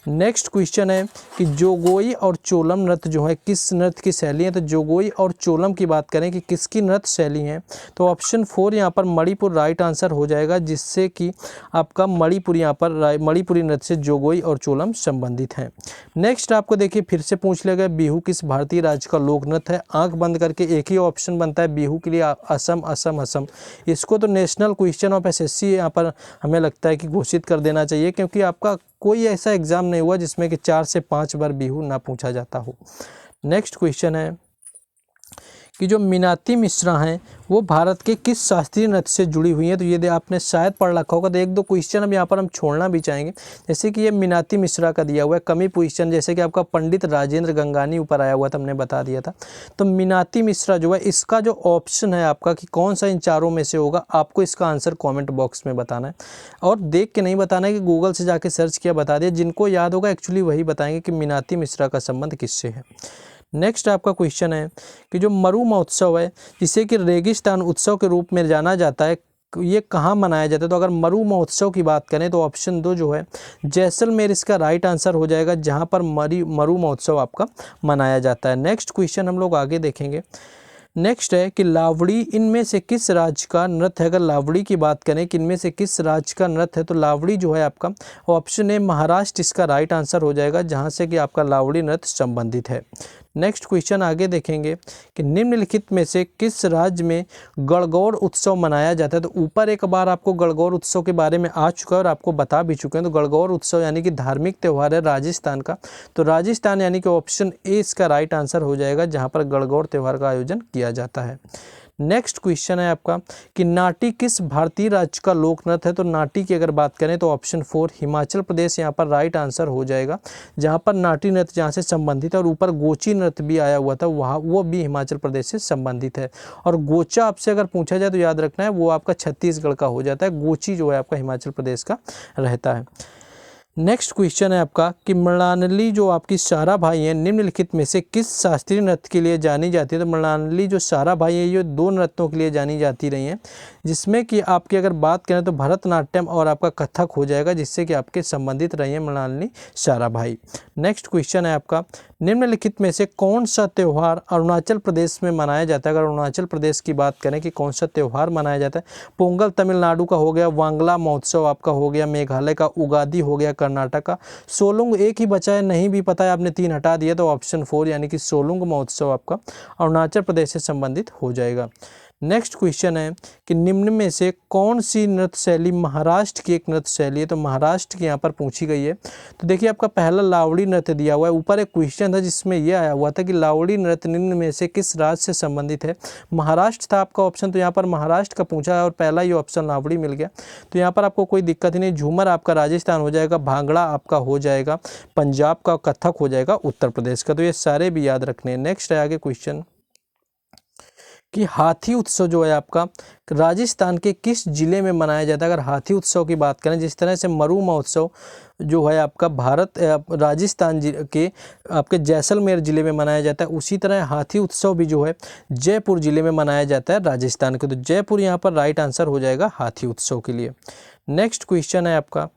नेक्स्ट क्वेश्चन है कि जोगोई और चोलम नृत्य जो है किस नृत्य की शैली है। तो जोगोई और चोलम की बात करें कि किसकी नृत्य शैली है, तो ऑप्शन 4 यहाँ पर मणिपुर राइट आंसर हो जाएगा, जिससे कि आपका मणिपुर यहाँ पर मणिपुरी नृत्य से जोगोई और चोलम संबंधित हैं। नेक्स्ट आपको देखिए फिर से पूछ लिया गया बिहू किस भारतीय राज्य का लोक नृत्य है। आंख बंद करके एक ही ऑप्शन बनता है बिहू के लिए, असम असम असम। इसको तो नेशनल क्वेश्चन ऑफ एसएससी यहाँ पर हमें लगता है कि घोषित कर देना चाहिए, क्योंकि आपका कोई ऐसा एग्जाम नहीं हुआ जिसमें कि 4 से 5 बार बिहू ना पूछा जाता हो। नेक्स्ट क्वेश्चन है कि जो मीनाती मिश्रा हैं वो भारत के किस शास्त्रीय नृत्य से जुड़ी हुई हैं। तो ये आपने शायद पढ़ रखा होगा, तो 1-2 क्वेश्चन अब यहाँ पर हम छोड़ना भी चाहेंगे। जैसे कि ये मीनाती मिश्रा का दिया हुआ है कमी क्वेश्चन, जैसे कि आपका पंडित राजेंद्र गंगानी ऊपर आया हुआ था, हमने बता दिया था। तो मीनाती मिश्रा जो है इसका जो ऑप्शन है आपका कि कौन सा इन चारों में से होगा, आपको इसका आंसर कॉमेंट बॉक्स में बताना है, और देख के नहीं बताना है कि गूगल से जाके सर्च किया बता दिया। जिनको याद होगा एक्चुअली वही बताएंगे कि मीनाती मिश्रा का संबंध किससे है। नेक्स्ट आपका क्वेश्चन है कि जो मरु महोत्सव है जिसे कि रेगिस्तान उत्सव के रूप में जाना जाता है, ये कहाँ मनाया जाता है। तो अगर मरु महोत्सव की बात करें तो ऑप्शन 2 जो है जैसलमेर इसका राइट आंसर हो जाएगा, जहाँ पर मरु महोत्सव आपका मनाया जाता है। नेक्स्ट क्वेश्चन हम लोग आगे देखेंगे। नेक्स्ट है कि लावड़ी इनमें से किस राज्य का नृत्य है। अगर लावड़ी की बात करें कि इनमें से किस राज्य का नृत्य है, तो लावड़ी जो है आपका ऑप्शन ए महाराष्ट्र इसका राइट आंसर हो जाएगा, जहां से कि आपका लावड़ी नृत्य संबंधित है। नेक्स्ट क्वेश्चन आगे देखेंगे कि निम्नलिखित में से किस राज्य में गणगौर उत्सव मनाया जाता है। तो ऊपर एक बार आपको गणगौर उत्सव के बारे में आ चुका है और आपको बता भी चुके हैं। तो गणगौर उत्सव यानी कि धार्मिक त्यौहार है राजस्थान का, तो राजस्थान यानी कि ऑप्शन ए इसका राइट आंसर हो जाएगा, जहां पर गणगौर त्यौहार का आयोजन किया जाता है। नेक्स्ट क्वेश्चन है आपका कि नाटी किस भारतीय राज्य का लोक नृत्य है। तो नाटी की अगर बात करें तो ऑप्शन 4 हिमाचल प्रदेश यहाँ पर राइट आंसर हो जाएगा। जहाँ पर नाटी नृत्य जहाँ से संबंधित है, और ऊपर गोची नृत्य भी आया हुआ था, वहाँ वो भी हिमाचल प्रदेश से संबंधित है। और गोचा आपसे अगर पूछा जाए तो याद रखना है वो आपका छत्तीसगढ़ का हो जाता है, गोची जो है आपका हिमाचल प्रदेश का रहता है। नेक्स्ट क्वेश्चन है आपका कि मृणालिनी जो आपकी साराभाई है निम्नलिखित में से किस शास्त्रीय नृत्य के लिए जानी जाती है। तो मृणालिनी जो साराभाई है ये 2 नृत्यों के लिए जानी जाती रही हैं, जिसमें कि आपकी अगर बात करें तो भरतनाट्यम और आपका कथक हो जाएगा, जिससे कि आपके संबंधित रही है मृणालिनी साराभाई। नेक्स्ट क्वेश्चन है आपका निम्नलिखित में से कौन सा त्यौहार अरुणाचल प्रदेश में मनाया जाता है। अगर अरुणाचल प्रदेश की बात करें कि कौन सा त्यौहार मनाया जाता है, पोंगल तमिलनाडु का हो गया, वांगला महोत्सव आपका हो गया मेघालय का, उगादी हो गया कर्नाटक का, सोलुंग एक ही बचा है, नहीं भी पता है आपने 3 हटा दिया, तो ऑप्शन 4 यानी कि सोलुंग महोत्सव आपका अरुणाचल प्रदेश से संबंधित हो जाएगा। नेक्स्ट क्वेश्चन है कि निम्न में से कौन सी नृत्य शैली महाराष्ट्र की एक नृत्य शैली है। तो महाराष्ट्र की यहाँ पर पूछी गई है। तो देखिए आपका पहला लावड़ी नृत्य दिया हुआ है, ऊपर एक क्वेश्चन था जिसमें यह आया हुआ था कि लावड़ी नृत्य निम्न में से किस राज्य से संबंधित है। महाराष्ट्र था आपका ऑप्शन, तो यहाँ पर महाराष्ट्र का पूछा है और पहला ही ऑप्शन लावड़ी मिल गया, तो यहाँ पर आपको कोई दिक्कत ही नहीं। झूमर आपका राजस्थान हो जाएगा, भांगड़ा आपका हो जाएगा पंजाब का, कथक हो जाएगा उत्तर प्रदेश का, तो ये सारे भी याद रखने हैं। नेक्स्ट है आगे क्वेश्चन कि हाथी उत्सव जो है आपका राजस्थान के किस जिले में मनाया जाता है। अगर हाथी उत्सव की बात करें, जिस तरह से मरु महोत्सव जो है आपका राजस्थान के आपके जैसलमेर जिले में मनाया जाता है, उसी तरह हाथी उत्सव भी जो है जयपुर जिले में मनाया जाता है राजस्थान के, तो जयपुर यहाँ पर राइट आंसर हो जाएगा हाथी उत्सव के लिए। नेक्स्ट क्वेश्चन है आपका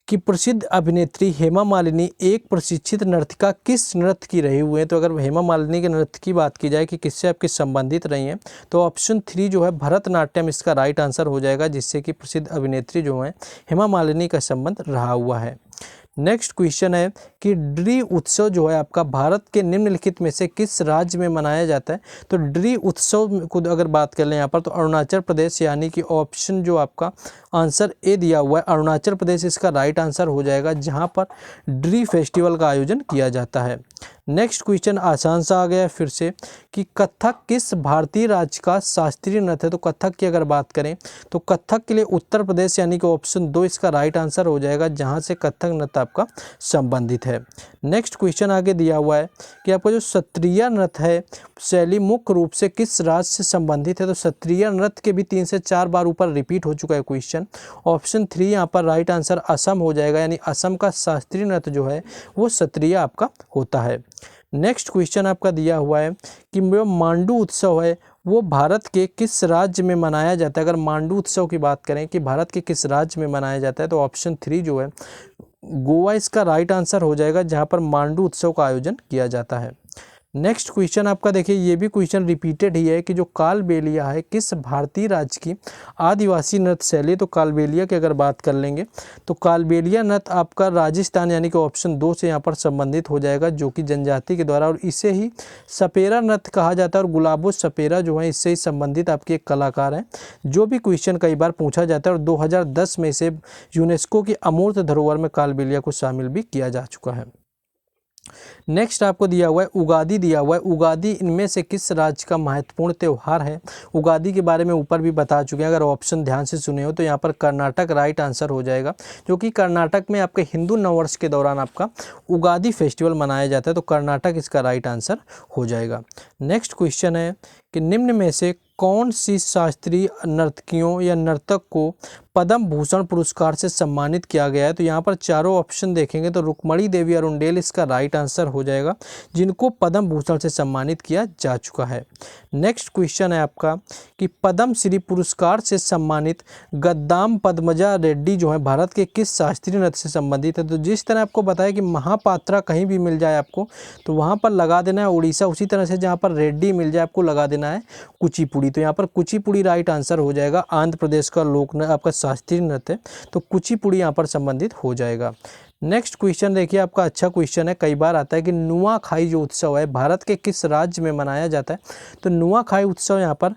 कि प्रसिद्ध अभिनेत्री हेमा मालिनी एक प्रशिक्षित नर्तिका किस नृत्य की रही हुई है। तो अगर हेमा मालिनी के नृत्य की बात की जाए कि किससे आपके संबंधित रही हैं, तो ऑप्शन 3 जो है भरतनाट्यम इसका राइट आंसर हो जाएगा, जिससे कि प्रसिद्ध अभिनेत्री जो है हेमा मालिनी का संबंध रहा हुआ है। नेक्स्ट क्वेश्चन है कि ड्री उत्सव जो है आपका भारत के निम्नलिखित में से किस राज्य में मनाया जाता है। तो ड्री उत्सव को अगर बात कर लें यहाँ पर तो अरुणाचल प्रदेश, यानी कि ऑप्शन जो आपका आंसर ए दिया हुआ है अरुणाचल प्रदेश इसका राइट आंसर हो जाएगा, जहाँ पर ड्री फेस्टिवल का आयोजन किया जाता है। नेक्स्ट क्वेश्चन आसान सा आ गया है फिर से कि कथक किस भारतीय राज्य का शास्त्रीय नृत्य है। तो कथक की अगर बात करें तो कथक के लिए उत्तर प्रदेश यानी कि ऑप्शन 2 इसका राइट आंसर हो जाएगा, जहां से कथक नृत्य आपका संबंधित है। नेक्स्ट क्वेश्चन आगे दिया हुआ है कि आपका जो सत्रिया नृत्य है शैली मुख्य रूप से किस राज्य से संबंधित है। तो सत्रिया नृत्य के भी 3 से 4 बार ऊपर रिपीट हो चुका है क्वेश्चन, ऑप्शन 3 यहाँ पर राइट आंसर असम हो जाएगा, यानी असम का शास्त्रीय नृत्य जो है वो सत्रिया आपका होता है। नेक्स्ट क्वेश्चन आपका दिया हुआ है कि जो मांडू उत्सव है वो भारत के किस राज्य में मनाया जाता है। अगर मांडू उत्सव की बात करें कि भारत के किस राज्य में मनाया जाता है, तो ऑप्शन 3 जो है गोवा इसका राइट आंसर हो जाएगा, जहां पर मांडू उत्सव का आयोजन किया जाता है। नेक्स्ट क्वेश्चन आपका देखिए ये भी क्वेश्चन रिपीटेड ही है कि जो कालबेलिया है किस भारतीय राज्य की आदिवासी नृत्य शैली। तो कालबेलिया की अगर बात कर लेंगे तो कालबेलिया नृत्य आपका राजस्थान यानी कि ऑप्शन 2 से यहाँ पर संबंधित हो जाएगा, जो कि जनजाति के द्वारा, और इसे ही सपेरा नृत्य कहा जाता है, और गुलाबो सपेरा जो है इससे ही संबंधित आपके एक कलाकार हैं, जो भी क्वेश्चन कई बार पूछा जाता है, और 2010 में से यूनेस्को की अमूर्त धरोहर में कालबेलिया को शामिल भी किया जा चुका है। नेक्स्ट आपको दिया हुआ है उगादी दिया हुआ है, उगादी इनमें से किस राज्य का महत्वपूर्ण त्यौहार है। उगादी के बारे में ऊपर भी बता चुके हैं, अगर ऑप्शन ध्यान से सुने हो तो यहाँ पर कर्नाटक राइट आंसर हो जाएगा, जो कि कर्नाटक में आपके हिंदू नववर्ष के दौरान आपका उगादी फेस्टिवल मनाया जाता है, तो कर्नाटक इसका राइट आंसर हो जाएगा। नेक्स्ट क्वेश्चन है कि निम्न में से कौन सी शास्त्रीय नर्तकियों या नर्तक को पद्म भूषण पुरस्कार से सम्मानित किया गया है। तो यहाँ पर चारों ऑप्शन देखेंगे तो रुक्मणी देवी अरुंडेल इसका राइट आंसर हो जाएगा, जिनको पद्म भूषण से सम्मानित किया जा चुका है। नेक्स्ट क्वेश्चन है आपका कि पद्म श्री पुरस्कार से सम्मानित गद्दाम पद्मजा रेड्डी जो है भारत के किस शास्त्रीय नृत्य से संबंधित है। तो जिस तरह आपको बताया कि महापात्रा कहीं भी मिल जाए आपको तो वहाँ पर लगा देना है उड़ीसा, उसी तरह से जहाँ पर रेड्डी मिल जाए आपको लगा देना है कुचिपुड़ी। तो यहाँ पर कुचिपुड़ी राइट आंसर हो जाएगा, आंध्र प्रदेश का लोक नृत्य आपका शास्त्रीय नृत्य है, तो कुचिपुड़ी यहाँ पर संबंधित हो जाएगा। नेक्स्ट क्वेश्चन देखिए आपका अच्छा क्वेश्चन है, कई बार आता है कि नुआखाई जो उत्सव है भारत के किस राज्य में मनाया जाता है। तो नुआखाई उत्सव यहाँ पर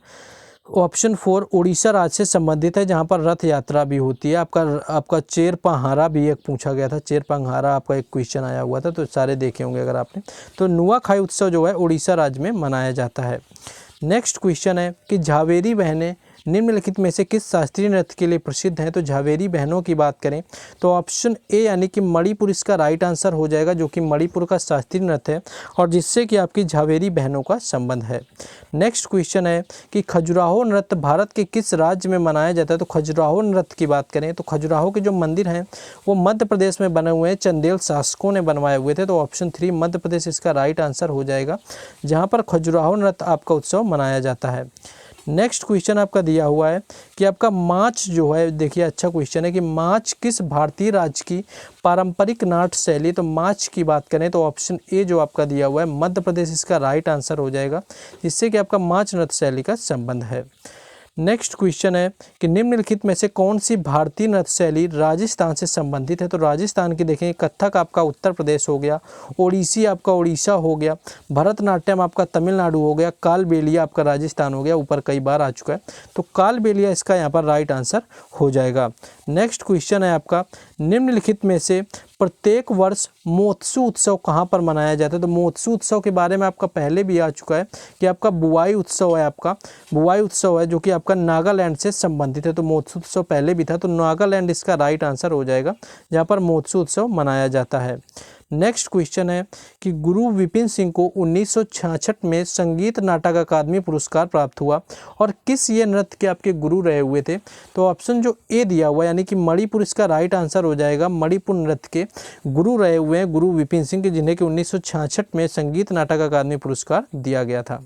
ऑप्शन 4 उड़ीसा राज्य से संबंधित है, जहाँ पर रथ यात्रा भी होती है। आपका चेर पहाड़ा भी एक पूछा गया था, चेर पहाड़ा आपका एक क्वेश्चन आया हुआ था, तो सारे देखे होंगे अगर आपने। तो नुआखाई उत्सव जो है उड़ीसा राज्य में मनाया जाता है। नेक्स्ट क्वेश्चन है कि झावेरी बहनें निम्नलिखित में से किस शास्त्रीय नृत्य के लिए प्रसिद्ध हैं। तो झावेरी बहनों की बात करें तो ऑप्शन ए यानी कि मणिपुर इसका राइट आंसर हो जाएगा, जो कि मणिपुर का शास्त्रीय नृत्य है और जिससे कि आपकी झावेरी बहनों का संबंध है। नेक्स्ट क्वेश्चन है कि खजुराहो नृत्य भारत के किस राज्य में मनाया जाता है। तो खजुराहो नृत्य की बात करें तो खजुराहो के जो मंदिर हैं वो मध्य प्रदेश में बने हुए हैं, चंदेल शासकों ने बनवाए हुए थे। तो ऑप्शन 3 मध्य प्रदेश इसका राइट आंसर हो जाएगा, जहाँ पर खजुराहो नृत्य आपका उत्सव मनाया जाता है। नेक्स्ट क्वेश्चन आपका दिया हुआ है कि आपका माच जो है, देखिए अच्छा क्वेश्चन है कि माच किस भारतीय राज्य की पारंपरिक नाट्य शैली। तो माच की बात करें तो ऑप्शन ए जो आपका दिया हुआ है मध्य प्रदेश इसका राइट आंसर हो जाएगा, जिससे कि आपका माच नृत्य शैली का संबंध है। नेक्स्ट क्वेश्चन है कि निम्नलिखित में से कौन सी भारतीय नृत्य शैली राजस्थान से संबंधित है। तो राजस्थान की देखें कथक आपका उत्तर प्रदेश हो गया, ओडिसी आपका उड़ीसा हो गया, भरतनाट्यम आपका तमिलनाडु हो गया, कालबेलिया आपका राजस्थान हो गया, ऊपर कई बार आ चुका है। तो कालबेलिया इसका यहाँ पर राइट आंसर हो जाएगा। नेक्स्ट क्वेश्चन है आपका निम्नलिखित में से प्रत्येक वर्ष मोत्सु उत्सव कहाँ पर मनाया जाता है। तो मोत्सु उत्सव के बारे में आपका पहले भी आ चुका है कि आपका बुआई उत्सव है, आपका बुआई उत्सव है जो कि आपका नागालैंड से संबंधित है। तो मोत्सु उत्सव पहले भी था, तो नागालैंड इसका राइट आंसर हो जाएगा, जहाँ पर मोत्सु उत्सव मनाया जाता है। नेक्स्ट क्वेश्चन है कि गुरु विपिन सिंह को 1966 में संगीत नाटक अकादमी पुरस्कार प्राप्त हुआ और किस ये नृत्य के आपके गुरु रहे हुए थे। तो ऑप्शन जो ए दिया हुआ यानी कि मणिपुर इसका राइट आंसर हो जाएगा। मणिपुर नृत्य के गुरु रहे हुए हैं गुरु विपिन सिंह के, जिन्हें कि 1966 में संगीत नाटक अकादमी पुरस्कार दिया गया था।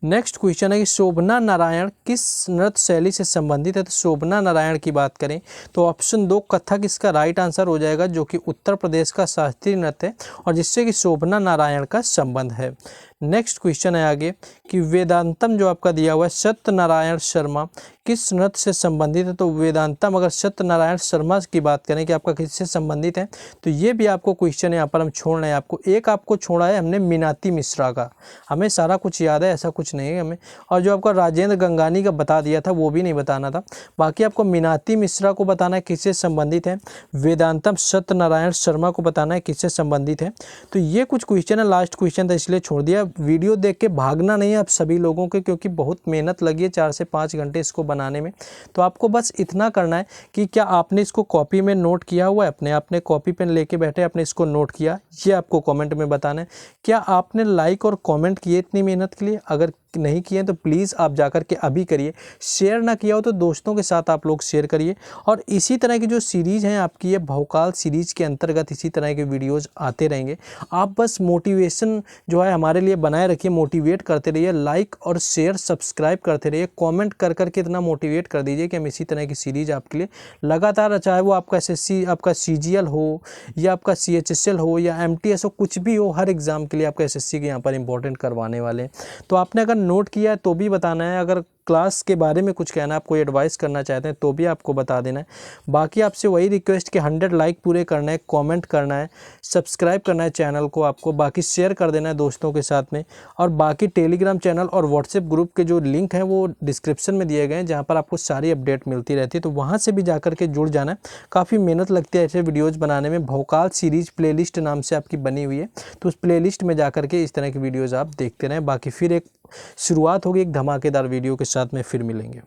नेक्स्ट क्वेश्चन है कि शोभना नारायण किस नृत्य शैली से संबंधित है। तो शोभना नारायण की बात करें तो ऑप्शन 2 कथक इसका राइट आंसर हो जाएगा, जो कि उत्तर प्रदेश का शास्त्रीय नृत्य है और जिससे कि शोभना नारायण का संबंध है। नेक्स्ट क्वेश्चन है आगे कि वेदांतम जो आपका दिया हुआ है सत्यनारायण शर्मा किस नृत्य से संबंधित है। तो वेदांतम अगर सत्यनारायण शर्मा की बात करें कि आपका किससे संबंधित है, तो ये भी आपको क्वेश्चन यहाँ पर हम छोड़ रहे हैं। आपको एक आपको छोड़ा है हमने मीनाती मिश्रा का, हमें सारा कुछ याद है, ऐसा कुछ नहीं है हमें। और जो आपका राजेंद्र गंगानी का बता दिया था वो भी नहीं बताना था। बाकी आपको मीनाती मिश्रा को बताना है किससे संबंधित है, वेदांतम सत्यनारायण शर्मा को बताना है किससे संबंधित है। तो ये कुछ क्वेश्चन है, लास्ट क्वेश्चन था इसलिए छोड़ दिया। वीडियो देख के भागना नहीं है आप सभी लोगों के, क्योंकि बहुत मेहनत लगी है 4 से 5 घंटे इसको बनाने में। तो आपको बस इतना करना है कि क्या आपने इसको कॉपी में नोट किया हुआ है, अपने आपने कॉपी पेन लेके बैठे आपने इसको नोट किया, ये आपको कमेंट में बताना है। क्या आपने लाइक और कमेंट किए इतनी मेहनत के लिए? अगर नहीं किए तो प्लीज़ आप जाकर के अभी करिए। शेयर ना किया हो तो दोस्तों के साथ आप लोग शेयर करिए। और इसी तरह की जो सीरीज़ हैं आपकी, ये भौकाल सीरीज़ के अंतर्गत इसी तरह के वीडियोज़ आते रहेंगे। आप बस मोटिवेशन जो है हमारे लिए बनाए रखिए, मोटिवेट करते रहिए, लाइक और शेयर सब्सक्राइब करते रहिए, कमेंट कर करके इतना मोटिवेट कर दीजिए कि हम इसी तरह की सीरीज़ आपके लिए लगातार, चाहे वो आपका SSC आपका CGL हो या आपका CHSL हो या MTS हो, कुछ भी हो, हर एग्ज़ाम के लिए आपका SSC के यहाँ पर इंपॉर्टेंट करवाने वाले हैं। तो आपने अगर नोट किया है तो भी बताना है, अगर क्लास के बारे में कुछ कहना है, आप कोई एडवाइस करना चाहते हैं तो भी आपको बता देना है। बाकी आपसे वही रिक्वेस्ट कि 100 लाइक पूरे करना है, कमेंट करना है, सब्सक्राइब करना है चैनल को आपको, बाकी शेयर कर देना है दोस्तों के साथ में। और बाकी टेलीग्राम चैनल और व्हाट्सएप ग्रुप के जो लिंक हैं वो डिस्क्रिप्शन में दिए गए हैं, जहाँ पर आपको सारी अपडेट मिलती रहती है। तो वहाँ से भी जाकर के जुड़ जाना है। काफ़ी मेहनत लगती है ऐसे वीडियोज़ बनाने में। भौकाल सीरीज़ प्लेलिस्ट नाम से आपकी बनी हुई है, तो उस प्लेलिस्ट में जाकर के इस तरह की वीडियोज़ आप देखते रहें। बाकी फिर एक शुरुआत होगी एक धमाकेदार वीडियो के साथ में, फिर मिलेंगे।